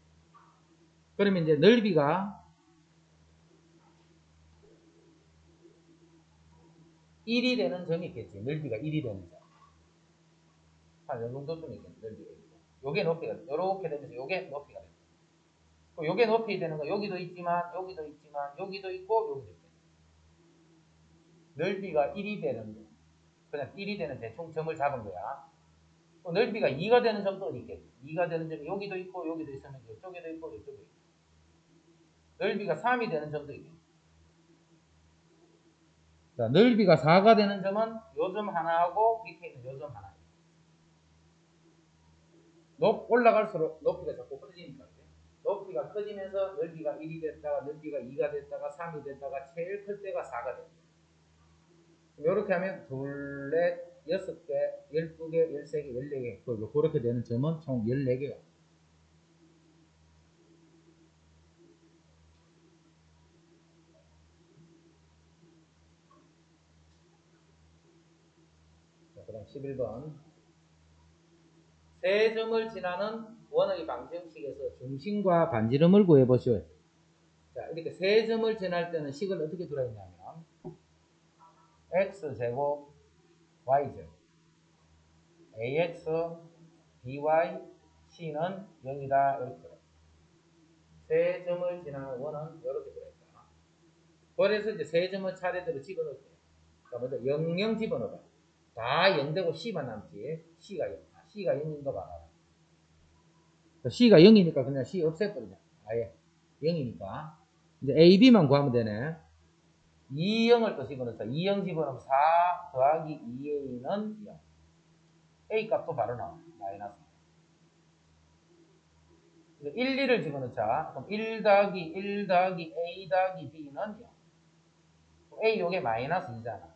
그러면 이제 넓이가 1이 되는 점이 있겠지. 넓이가 1이 되는 점. 한 요 정도쯤 있겠네. 넓이가 1이고. 요게 높이가, 요렇게 되면서 요게 높이가 됩니다. 요게 높이 되는 거 여기도 있지만, 여기도 있지만, 여기도 있고, 여기도 있고. 넓이가 1이 되는 거. 그냥 1이 되는 대충 점을 잡은 거야. 또 넓이가 2가 되는 점도 어디 있겠지. 2가 되는 점이 여기도 있고, 여기도 있으면 이쪽에도 있고, 이쪽에도 있고. 넓이가 3이 되는 점도 있겠지. 자, 넓이가 4가 되는 점은 요 점 하나하고 밑에 있는 요 점 하나. 올라갈수록 높이가 자꾸 커지니까. 높이가 커지면서 넓이가 1이 됐다가 넓이가 2가 됐다가 3이 됐다가 제일 클 때가 4가 됩니다. 이렇게 하면 둘, 넷, 6개, 12개, 13개, 14개 그렇게 되는 점은 총 14개가. 그 다음 11번 세 점을 지나는 원의 방정식에서 중심과 반지름을 구해보시오. 자, 이렇게 세 점을 지날 때는 식을 어떻게 들어있냐면 x제곱 y제곱 ax by c는 0이다 이렇게 들어있다. 세 점을 지나는 원은 이렇게 들어있다. 그래서 이제 세 점을 차례대로 집어넣을게요. 자, 먼저 0, 0 집어넣어봐. 다 0되고 C만 남지. C가 0. C가 0인 거 봐라. C가 0이니까 그냥 C 없애버리자. 아예 0이니까. 이제 A, B만 구하면 되네. 2, 0을 또 집어넣자. 2, 0 집어넣으면 4 더하기 2A는 0. A 값도 바로 나와. 마이너스. 1, 2를 집어넣자. 그럼 1 더하기 1 더하기 A 더하기 B는 0. A 요게 마이너스 2잖아.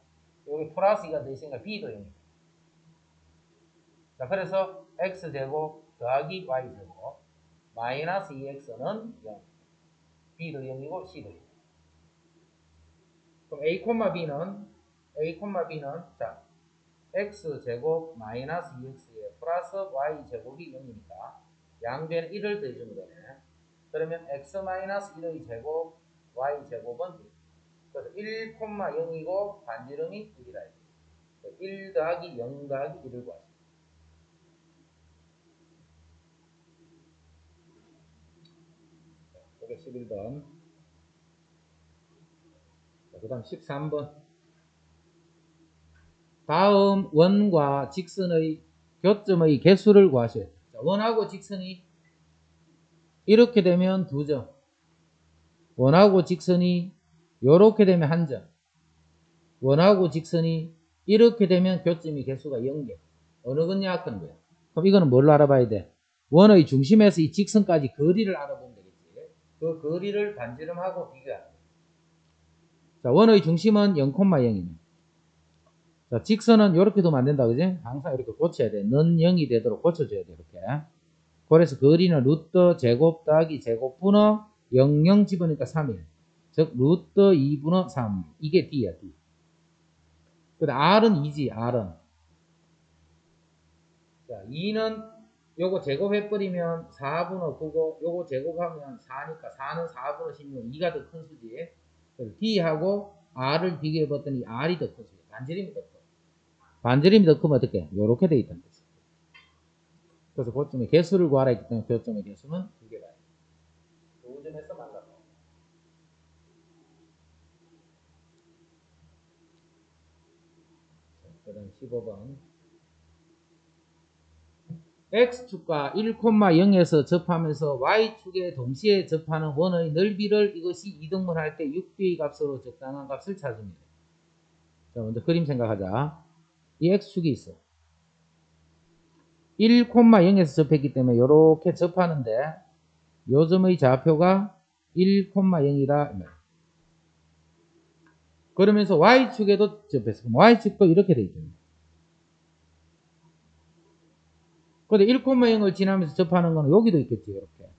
요게 플러스 2가 되있으니까 B도 0이다. 자, 그래서 X제곱 더하기 Y제곱 마이너스 2X는 0. B도 0이고 C도 0. 그럼 A,B는 자 X제곱 마이너스 2X에 플러스 Y제곱이 0이니까 양변에 1을 더해주면 되네. 그러면 X 마이너스 1의 제곱 Y제곱은 1. 그래서 1,0이고 반지름이 1이라. 1 더하기 0 더하기 1을 구하시오. 이게 11번. 그 다음 13번. 다음 원과 직선의 교점의 개수를 구하셔야 돼요. 원하고 직선이 이렇게 되면 2점. 원하고 직선이 이렇게 되면 1점. 원하고 직선이 이렇게 되면 교점의 개수가 0개. 어느 거냐 하는 거예요. 그럼 이거는 뭘로 알아봐야 돼? 원의 중심에서 이 직선까지 거리를 알아보면 되겠지. 그 거리를 반지름하고 비교하는 거예요. 자, 원의 중심은 0,0이네. 자, 직선은 이렇게 두면 안 된다, 그지? 항상 이렇게 고쳐야 돼. 는 0이 되도록 고쳐줘야 돼, 이렇게. 그래서 거리는 루트 제곱 더하기 제곱분의 0, 0 집으니까 3일. 즉, 루트 2분의 3. 이게 D야, D. 그 다음 R은 2지, R은. 자, 2는 요거 제곱해버리면 4분의 9고, 요거 제곱하면 4니까 4는 4분의 16, 2가 더 큰 수지. 그래서 D하고 R을 비교해 봤더니 R이 더 커져요. 반지름이 더 커. 반지름이 더 크면 어떻게? 요렇게 돼 있다는 거죠. 그래서 고점의 개수를 구하라 했기 때문에 교점의 개수는 2개가 있어요. 두 점에서 만나서. 그 다음 15번. X축과 1,0에서 접하면서 Y축에 동시에 접하는 원의 넓이를 이것이 이등분할 때 6B의 값으로 적당한 값을 찾습니다. 자, 먼저 그림 생각하자. 이 X축이 있어. 1,0에서 접했기 때문에 이렇게 접하는데 요 점의 좌표가 1,0이다. 그러면서 Y축에도 접했어. 그럼 Y축도 이렇게 돼 있죠. 근데 1,0을 지나면서 접하는 거는 여기도 있겠지. 이렇게.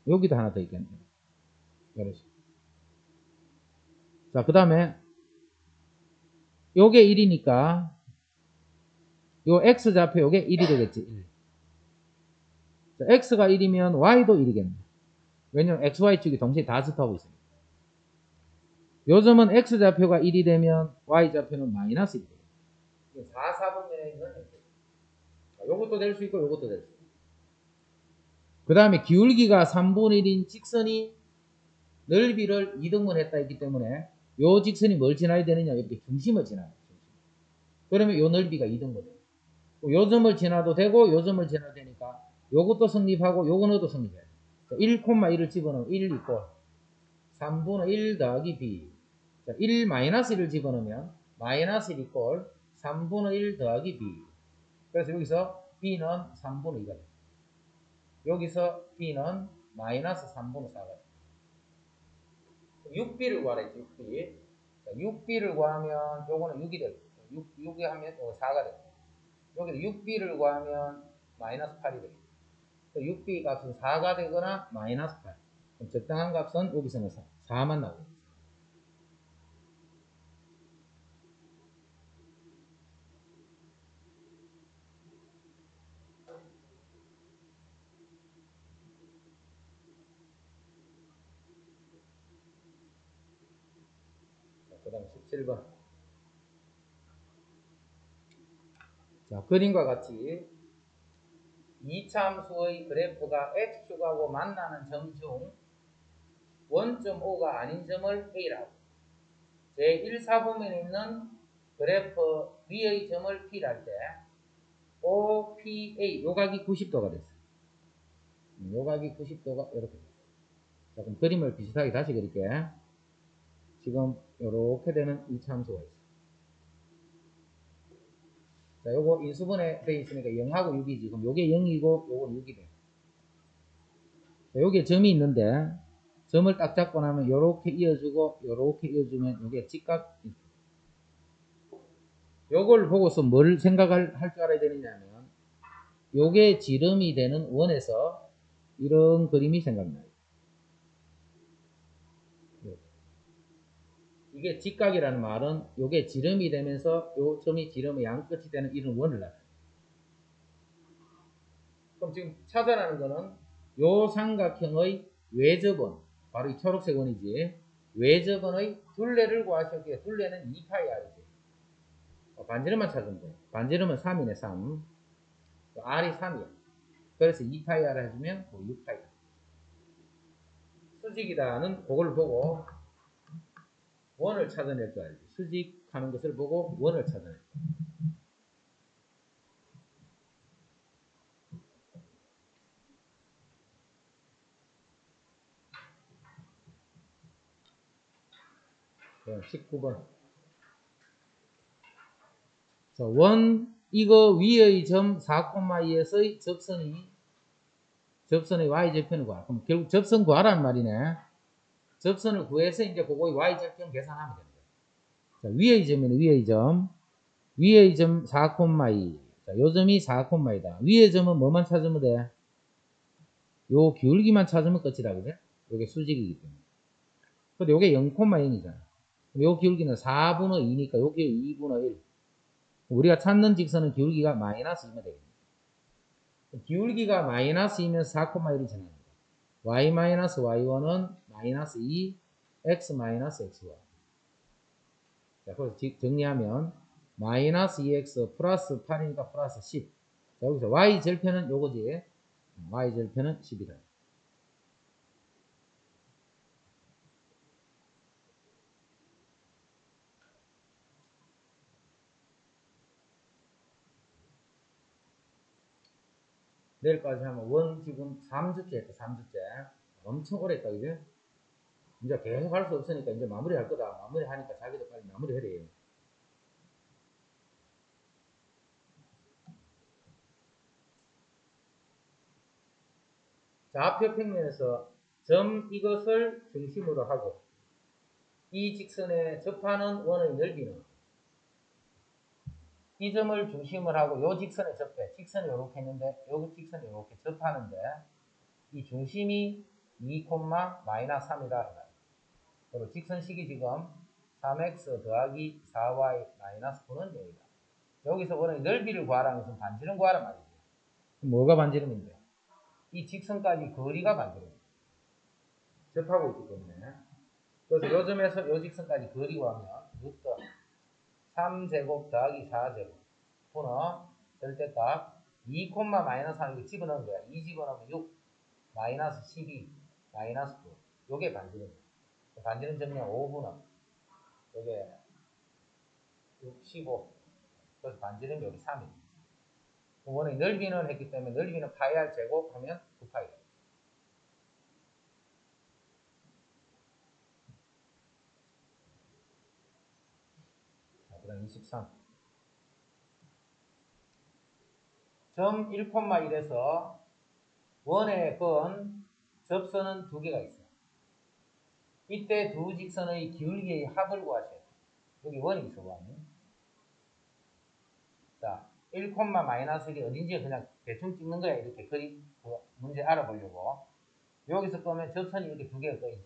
여기도 하나 더 있겠네. 이런 식으로. 자, 그 다음에 요게 1이니까 요 X 좌표 요게 1이 되겠지. 1. 자, X가 1이면 Y도 1이겠네. 왜냐면 XY축이 동시에 다 접하고 있으니까. 요 점은 X 좌표가 1이 되면 Y 좌표는 마이너스 1이 돼요. 4, 4분면에 있는 요것도 될 수 있고 요것도 될 수 있고. 그 다음에 기울기가 3분의 1인 직선이 넓이를 2등분 했다 했기 때문에 요 직선이 뭘 지나야 되느냐? 이렇게 중심을 지나요. 그러면 요 넓이가 2등분이에요. 요 점을 지나도 되고 요 점을 지나도 되니까 요것도 성립하고 요거도 성립해요. 1,1을 집어넣으면 1 이꼴 3분의 1 더하기 b. 자, 1 마이너스 1을 집어넣으면 마이너스 1 이꼴 3분의 1 더하기 b. 그래서 여기서 b는 3분의 2가 돼요. 여기서 b는 마이너스 3분의 4가 돼요. 6b를 구하랬죠. 6b. 자, 6b를 구하면 요거는 6이 되고 6이 하면 4가 되고 여기서 6b를 구하면 마이너스 8이 되고 6b 값은 4가 되거나 마이너스 8. 그럼 적당한 값은 여기서는 4만 나오고. 그 다음 17번. 자, 그림과 같이 이차함수의 그래프가 X축하고 만나는 점 중 원점 O가 아닌 점을 A라고. 제1사분면에 있는 그래프 위의 점을 P할 때 OPA 요각이 90도가 됐어요. 요각이 90도가 이렇게 됐어요. 자, 그럼 그림을 비슷하게 다시 그릴게. 지금 이렇게 되는 이차함수가 있어요. 자, 요거 인수분해 되어 있으니까 0하고 6이지. 그럼 요게 0이고 요건 6이 돼. 자, 요게 점이 있는데 점을 딱 잡고 나면 요렇게 이어주고 요렇게 이어주면 요게 직각. 요걸 보고서 뭘 생각을 할 줄 알아야 되느냐면 요게 지름이 되는 원에서 이런 그림이 생각나요. 이게 직각이라는 말은 요게 지름이 되면서 요 점이 지름의 양끝이 되는 이런 원을 나타내요. 그럼 지금 찾아라는 거는 요 삼각형의 외접원, 바로 이 초록색 원이지. 외접원의 둘레를 구하셨기에 둘레는 2파이 r이지. 반지름만 찾으면 돼. 반지름은 3이네, 3. r이 3이야. 그래서 2파이 r 해주면 6파이. 수직이다는 그걸 보고 원을 찾아낼 줄 알지. 수직하는 것을 보고 원을 찾아낼 줄 알지. 19번. 자, 원, 이거 위의 점 4,2에서의 접선의 y절편을 구하. 그럼 결국 접선 구하라는 말이네. 접선을 구해서 이제 그거의 y절편 계산하면 되는 거예요. 자, 위의 점이네, 위의 점. 위의 점 4,2. 자, 요 점이 4,2다. 위의 점은 뭐만 찾으면 돼? 요 기울기만 찾으면 끝이다, 그죠? 요게 수직이기 때문에. 근데 요게 0,0이잖아. 요 기울기는 4분의 2니까 요게 2분의 1. 우리가 찾는 직선은 기울기가 마이너스 2면 되겠네. 기울기가 마이너스 2면 4,1을 지납니다. y 마이너스 y1은 마이너스 2, x 마이너스 xy. 자, 그래서 정리하면 마이너스 2x 플러스 8이니까 플러스 10. 자, 여기서 y절편은 요거지. y절편은 10이다. 내일까지 하면 원 지금 3주째 했다. 3주째. 엄청 오래 했다. 그지? 이제 계속 할 수 없으니까 이제 마무리 할 거다. 마무리 하니까 자기도 빨리 마무리 해래. 좌표 평면에서 점 이것을 중심으로 하고 이 직선에 접하는 원의 넓이는 이 점을 중심으로 하고 요 직선에 접해. 직선이 이렇게 했는데 요 직선이 이렇게 접하는데 이 중심이 2, 마이너스 3이다. 그리고 직선식이 지금 3x 더하기 4y 마이너스 9는 0이다. 여기서 원의 넓이를 구하라는 것은 반지름 구하란 말이지. 뭐가 반지름인데? 이 직선까지 거리가 반지름이다. 접하고 있기 때문에. 그래서 요 점에서 요 직선까지 거리 구하면 루트 3제곱 더하기 4제곱 분은 절대값 2, 마이너스 3 이거 집어넣은 거야. 2 집어넣으면 6 마이너스 12 마이너스 9 요게 반지름이야. 반지름 정리한 5분은 요게 6, 15 그래서 반지름이 여기 3입니다. 원의 넓이는 했기 때문에 넓이는 파이 r 제곱 하면 9파이다. 그 다음 23 점 1,1에서 원의 건 접선은 두 개가 있어요. 이때 두 직선의 기울기의 합을 구하셔야 돼요. 여기 원이 있어, 원이. 자, 1, 마이너스 1이 어딘지 그냥 대충 찍는 거야. 이렇게 그리 문제 알아보려고. 여기서 끄면 접선이 이렇게 두 개가 떠있지.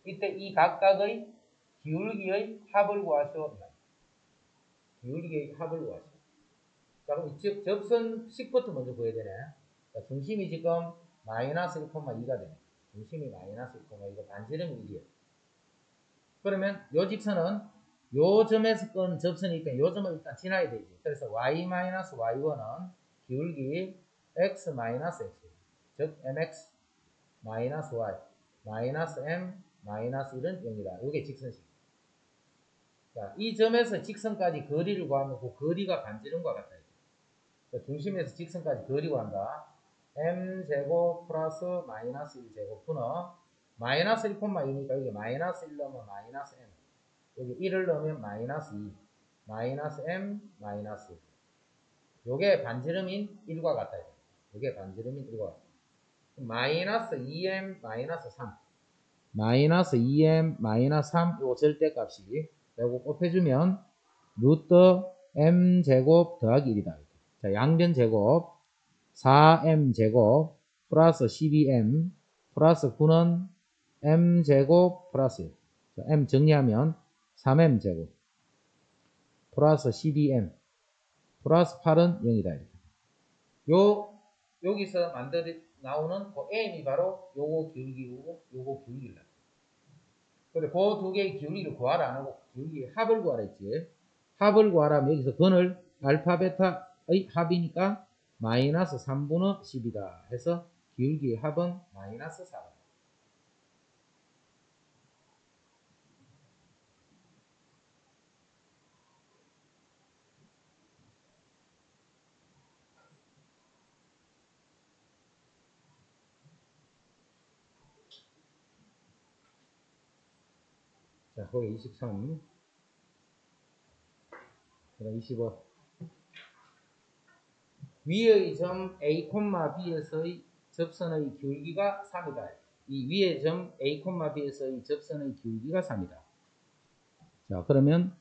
이때 이 각각의 기울기의 합을 구하시오. 기울기의 합을 구하시오. 자, 그럼 접선 식부터 먼저 구해야 되네. 자, 중심이 지금 마이너스 1,2가 되네. 중심이 마이너스 1,2가 반지름이 1이에요. 그러면 요 직선은 요 점에서 끈 접선이 있으면 요 점을 일단 지나야 되지. 그래서 y-y1은 기울기 x-x 즉 mx 마이너스 y 마이너스 m 마이너스 1은 0이다. 요게 직선식. 자, 이 점에서 직선까지 거리를 구하면 그 거리가 반지름과 같아요. 중심에서 직선까지 거리 구한다. m제곱 플러스 마이너스 1제곱 분은 마이너스 1,2니까 여기 마이너스 1 넣으면 마이너스 m 여기 1을 넣으면 마이너스 2 마이너스 m 마이너스 1 요게 반지름인 1과 같아요. 요게 반지름인 1과 같아요. 마이너스 2m 마이너스 3 마이너스 2m 마이너스 3 요 절대값이 요거 곱해주면 루트 m제곱 더하기 1이다. 자, 양변 제곱 4m제곱 플러스 12m 플러스 9는 m제곱 플러스 1. 자, m 정리하면 3m제곱 플러스 12m 플러스 8은 0이다. 여기서 나오는 그 m이 바로 요거 기울기고 요거 기울기라. 그래, 그 두 개의 기울기를 구하라 안 하고 기울기의 합을 구하라 했지. 합을 구하라면 여기서 근을 알파 베타의 합이니까 마이너스 3분의 10이다 해서 기울기의 합은 마이너스 4다. 자, 거기 23 그다음 25 위의 점 A, B에서의 접선의 기울기가 3이다. 이 위의 점 A, B에서의 접선의 기울기가 3이다. 자, 그러면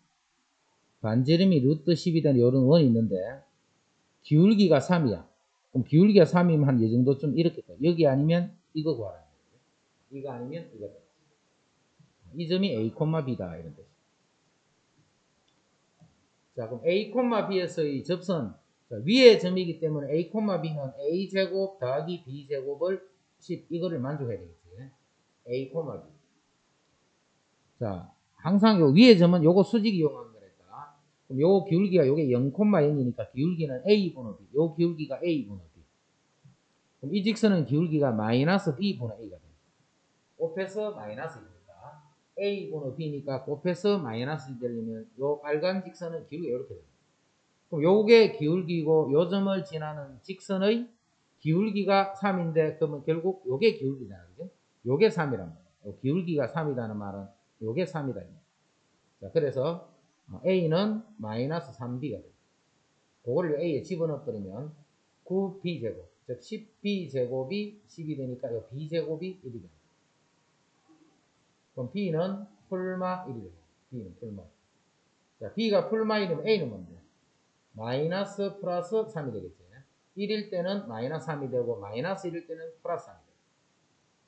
반지름이 루트 10이라는 이런 원이 있는데 기울기가 3이야. 그럼 기울기가 3이면 한 이 정도 좀 이렇게 떠. 여기 아니면 이거 구하라. 이거 아니면 이거. 이 점이 A, B다 이런 뜻이야. 자, 그럼 A, B에서의 접선 자, 위의 점이기 때문에 A, B는 A제곱 더하기 B제곱을 10 이거를 만족해야 되겠지. A, B. 자, 항상 요 위에 점은 요거 수직 이용한 거랬다. 그럼 요 기울기가 요게 0,0이니까 기울기는 A 분의 B. 요 기울기가 A 분의 B. 그럼 이 직선은 기울기가 마이너스 B 분의 A가 됩니다. 곱해서 마이너스입니다. A 분의 B니까 곱해서 마이너스 되려면 요 빨간 직선은 기울기가 이렇게 됩니다. 그럼 요게 기울기고 요 점을 지나는 직선의 기울기가 3인데 그러면 결국 요게 기울기잖아요. 그죠? 요게 3이란 말이에요. 기울기가 3이라는 말은 요게 3이다. 자, 그래서 A는 마이너스 3B가 됩니다. 그거를 A에 집어넣어버리면 9B제곱, 즉 10B제곱이 10이 되니까 요 B제곱이 1이 됩니다. 그럼 B는 풀마 1이 됩니다. B는 풀마. 자, B가 풀마 1이면 A는 뭔데? 마이너스 플러스 3이 되겠지. 1일 때는 마이너스 3이 되고 마이너스 1일 때는 플러스 3이 되고.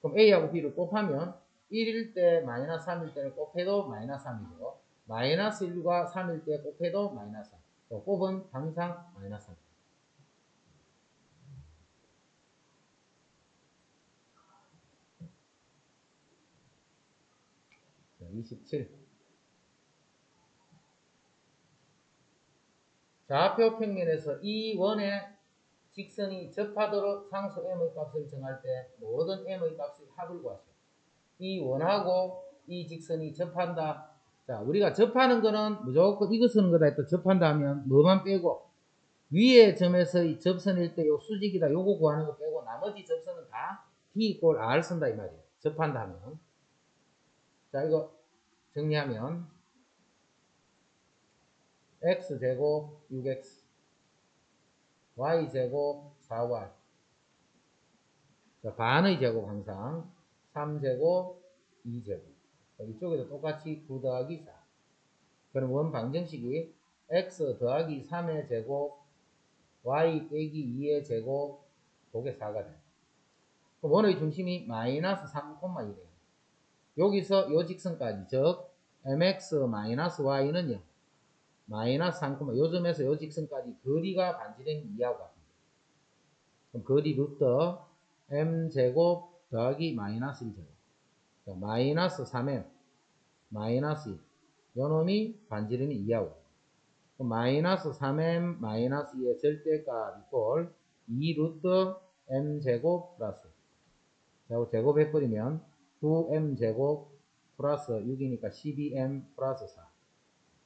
그럼 A하고 B를 곱하면 1일 때 마이너스 3일 때를 곱해도 마이너스 3이 되고 마이너스 1과 3일 때 곱해도 마이너스 3. 곱은 항상 마이너스 3. 자, 27. 좌표 평면에서 이 원의 직선이 접하도록 상수 m의 값을 정할 때 모든 m의 값의 합을 구하시오. 이 원하고 이 직선이 접한다. 자, 우리가 접하는 거는 무조건 이거 쓰는 거다 했다. 접한다 하면 뭐만 빼고 위의 점에서의 접선일 때 요 수직이다. 요거 구하는 거 빼고 나머지 접선은 다 D 이꼴 R 쓴다 이 말이에요. 접한다 하면. 자, 이거 정리하면 x제곱 6x y제곱 4y. 자, 반의 제곱 항상 3제곱 2제곱. 이쪽에도 똑같이 9 더하기 4. 그럼 원 방정식이 x 더하기 3의 제곱 y 빼기 2의 제곱 그게 4가 돼. 그럼 원의 중심이 마이너스 3,1이에요. 여기서 요 직선까지 즉 mx 마이너스 y는 0 마이너스 3, 요 점에서 요 직선까지 거리가 반지름이 2하고 같습니다. 그럼 거리 루트 m제곱 더하기 마이너스 1제곱. 자, 마이너스 3m 마이너스 2. 요놈이 반지름이 2하고. 마이너스 3m 마이너스 2의 절대값 이꼴 2 루트 m제곱 플러스. 자, 제곱해버리면 9m제곱 플러스 6이니까 12m 플러스 4.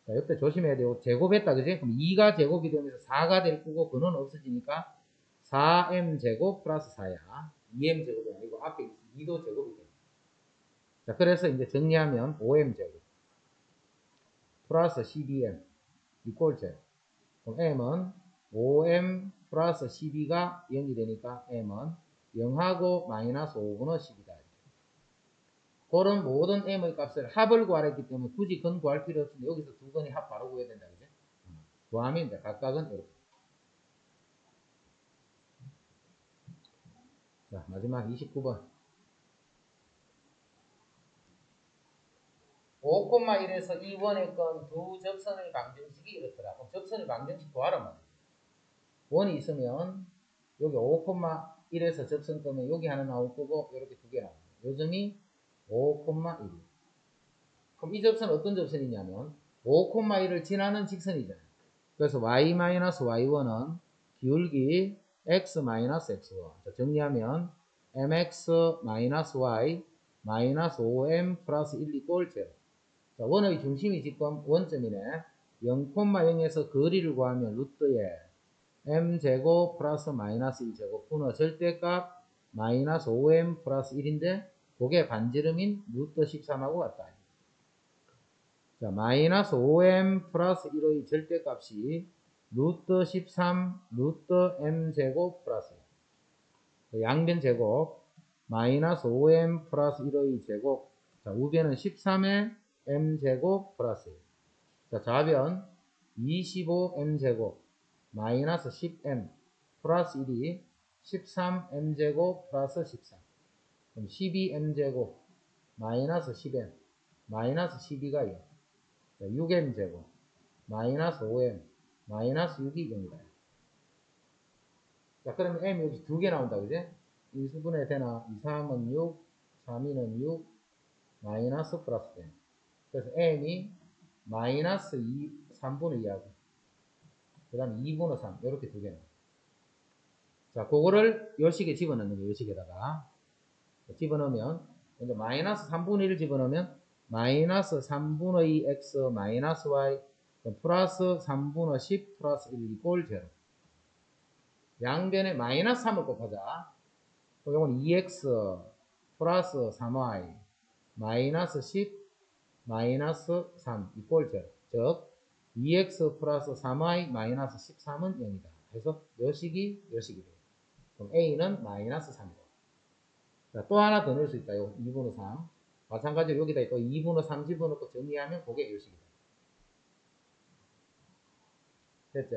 자, 이때 조심해야 돼요. 제곱했다, 그지? 그럼 2가 제곱이 되면서 4가 될 거고, 그는 없어지니까 4m제곱 플러스 4야. 2m제곱이 아니고 앞에 2도 제곱이 돼요. 자, 그래서 이제 정리하면 5m제곱 플러스 12m 이꼴 제곱. 그럼 m은 5m 플러스 12가 0이 되니까 m은 0하고 마이너스 5분의 10이다. 그런 모든 m의 값을 합을 구하랬기 때문에 굳이 근 구할 필요 없는데 여기서 두 건이 합 바로 구해야 된다. 그죠? 구하면 이제 각각은 이렇게. 자, 마지막 29번. 5,1에서 2원의 건 두 접선의 방정식이 이렇더라. 그럼 접선의 방정식 구하란 말이야. 원이 있으면 여기 5,1에서 접선 끄면 여기 하나 나올 거고 이렇게 두 개 나와요. 요점이 5,1. 그럼 이 접선은 어떤 접선이냐면 5,1을 지나는 직선이잖아요. 그래서 y-y1은 기울기 x-x1. 정리하면 mx-y 5m 플러스 1 이꼴 0. 자, 원의 중심이 지금 원점이네. 0,0에서 거리를 구하면 루트에 m제곱 플러스 마이너스 1제곱 분의 절대값 마이너스 5m 플러스 1인데 그게 반지름인 루트 13하고 같다. 자, 마이너스 5m 플러스 1의 절대값이 루트 13 루트 m제곱 플러스 양변 제곱 마이너스 5m 플러스 1의 제곱. 자, 우변은 13의 m제곱 플러스 1. 자, 좌변 25m제곱 마이너스 10m 플러스 1이 13m제곱 플러스 13. 그럼 12m제곱 마이너스 10m 마이너스 12가 0. 자, 6m제곱 마이너스 5m 마이너스 6이 0이다. 자, 그러면 m 여기 두 개 나온다, 그지? 이 수분에 되나? 2, 3은 6, 3, 2는 6, 마이너스 플러스 10. 그래서 n이 마이너스 3분의 2하고 그 다음에 2분의 3 이렇게 두 개는. 자, 그거를 요식에 집어넣는 거예요. 요식에다가 집어넣으면 먼저 마이너스 3분의 1 집어넣으면 마이너스 3분의 2 x 마이너스 y 플러스 3분의 10 플러스 1 이꼴 0. 양변에 마이너스 3을 곱하자. 이건 2x 플러스 3y 마이너스 10 마이너스 3 이꼴 0. 즉 2x 플러스 3y 마이너스 13은 0이다. 그래서 요식이 돼요. 그럼 a는 마이너스 3이고. 자, 또 하나 더 넣을 수 있다. 요 2분의 3. 마찬가지로 여기다 또 2분의 3 집어넣고 정리하면 그게 요식이다. 됐죠?